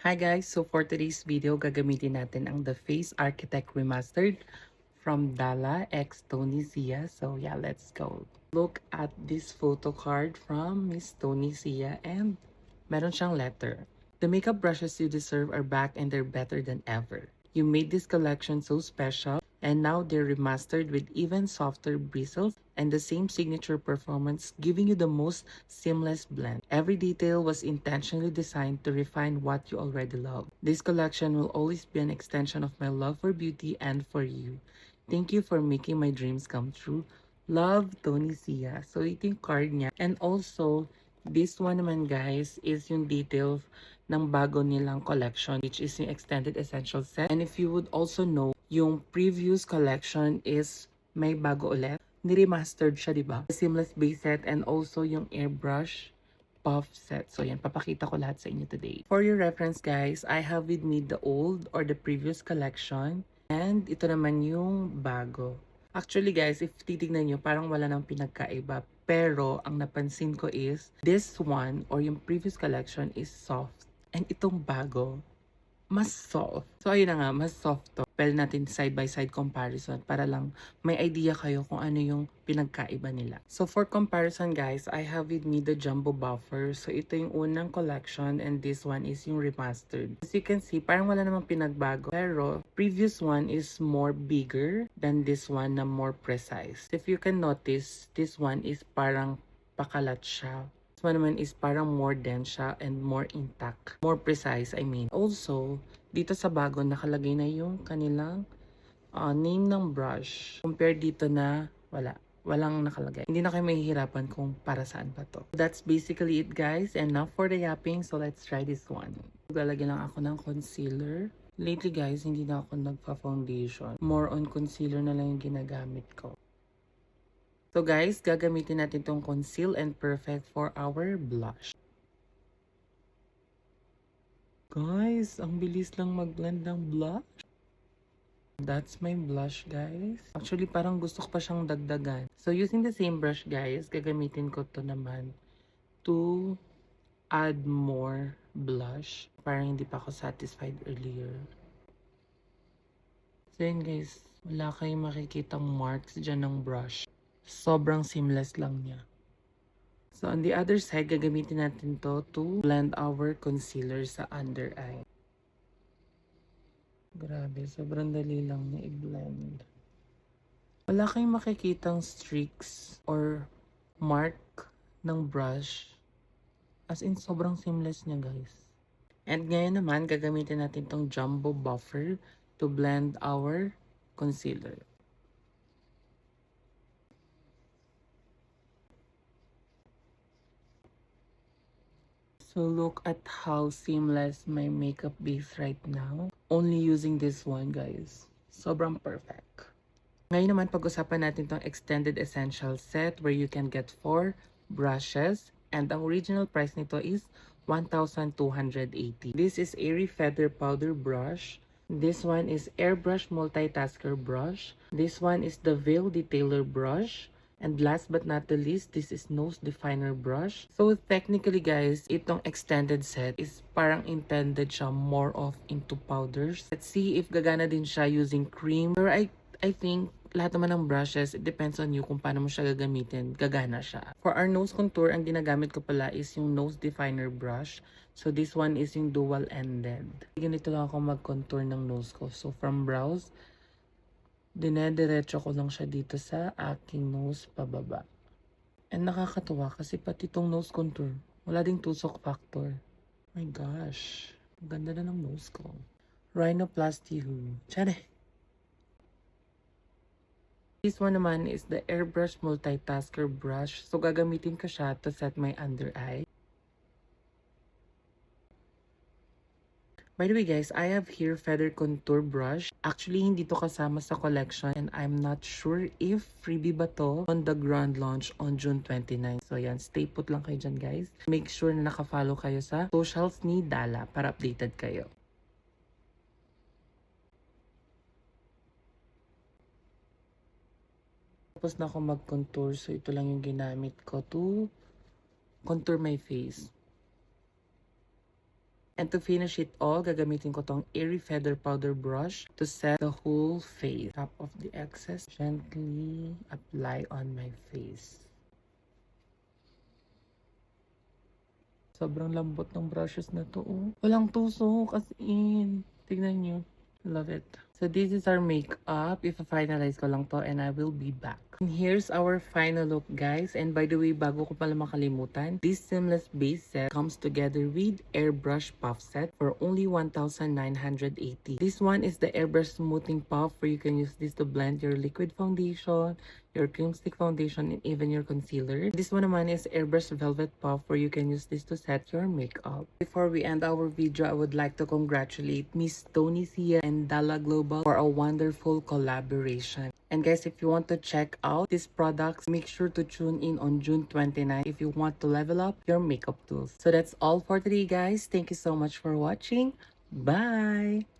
Hi guys! So for today's video, gagamitin natin ang The Face Architect Remastered from Dala x Tony Sia. So yeah, let's go. Look at this photo card from Miss Tony Sia and meron siyang letter. The makeup brushes you deserve are back and they're better than ever. You made this collection so special and now they're remastered with even softer bristles and the same signature performance, giving you the most seamless blend. Every detail was intentionally designed to refine what you already love. This collection will always be an extension of my love for beauty and for you. Thank you for making my dreams come true. Love, Tony Sia. So, ito yung card niya. And also, this one naman guys is yung details ng bago nilang collection, which is yung Extended Essential Set. And if you would also know, yung previous collection is may bago ulit. Ni-remastered siya, di ba? Seamless base set and also yung airbrush puff set. So yan, papakita ko lahat sa inyo today. For your reference guys, I have with me the old or the previous collection. And ito naman yung bago. Actually guys, if titignan nyo, parang wala nang pinagkaiba. Pero ang napansin ko is, this one or yung previous collection is soft. And itong bago, mas soft. So ayun na nga, mas soft to. Pwede natin side by side comparison para lang may idea kayo kung ano yung pinagkaiba nila. So for comparison guys, I have with me the Jumbo Buffer. So ito yung unang collection and this one is yung remastered. As you can see, parang wala namang pinagbago. Pero previous one is more bigger than this one na more precise. If you can notice, this one is parang pakalat siya. This one naman is parang more dense siya and more intact. More precise, I mean. Also, dito sa bago, nakalagay na yung kanilang name ng brush. Compared dito na walang nakalagay. Hindi na kayo mahihirapan kung para saan pa to. That's basically it guys. And now for the yapping, so let's try this one. Lalagyan lang ako ng concealer. Lately guys, hindi na ako nagpa-foundation. More on concealer na lang yung ginagamit ko. So guys, gagamitin natin tong Conceal and Perfect for our blush. Guys, ang bilis lang mag-blend ng blush. That's my blush guys. Actually, parang gusto ko pa siyang dagdagan. So using the same brush guys, gagamitin ko to naman to add more blush. Parang hindi pa ako satisfied earlier. So yun guys, wala kayong makikitang marks dyan ng brush. Sobrang seamless lang niya. So on the other side, gagamitin natin to blend our concealer sa under eye. Grabe, sobrang dali lang na i-blend. Wala kayong makikitang streaks or mark ng brush. As in, sobrang seamless niya guys. And ngayon naman, gagamitin natin tong Jumbo Buffer to blend our concealer. So look at how seamless my makeup base right now. Only using this one guys. Sobrang perfect. Ngayon naman pag-usapan natin tong Extended Essential Set where you can get 4 brushes. And ang original price nito is 1,280. This is Airy Feather Powder Brush. This one is Airbrush Multitasker Brush. This one is the Veil Detailer Brush. And last but not the least, this is Nose Definer Brush. So technically guys, itong extended set is parang intended siya more of into powders. Let's see if gagana din siya using cream. Pero I think lahat naman ng brushes, it depends on you kung paano mo siya gagamitin. Gagana siya. For our nose contour, ang ginagamit ko pala is yung Nose Definer Brush. So this one is yung dual-ended. Ganito lang ako mag-contour ng nose ko. So from brows, dinediretso ko lang siya dito sa aking nose pababa. And nakakatuwa kasi pati itong nose contour, wala ding tusok factor. My gosh, ang ganda na ng nose ko. Rhinoplasty who. Tiyare! This one naman is the Airbrush Multitasker Brush. So gagamitin ko siya to set my under eye. By the way guys, I have here Feather Contour Brush. Actually, hindi to kasama sa collection and I'm not sure if freebie ba to on the grand launch on June 29. So yan, stay put lang kayo dyan guys. Make sure na nakafollow kayo sa socials ni Dala para updated kayo. Tapos na ako mag-contour, so ito lang yung ginamit ko to contour my face. And to finish it all, gagamitin ko tong Airy Feather Powder Brush to set the whole face. Top of the excess, gently apply on my face. Sobrang lambot ng brushes na to. Oh. Walang tusok, as in. Tignan nyo. Love it. So this is our makeup. If-finalize ko lang to and I will be back. And here's our final look, guys. And by the way, bago ko pala makalimutan, this seamless base set comes together with airbrush puff set for only 1,980. This one is the airbrush smoothing puff where you can use this to blend your liquid foundation, your cream stick foundation, and even your concealer. This one naman is airbrush velvet puff where you can use this to set your makeup. Before we end our video, I would like to congratulate Miss Tony Sia and Dala Global for a wonderful collaboration. And guys, if you want to check out these products, make sure to tune in on June 29 if you want to level up your makeup tools. So that's all for today, guys. Thank you so much for watching. Bye!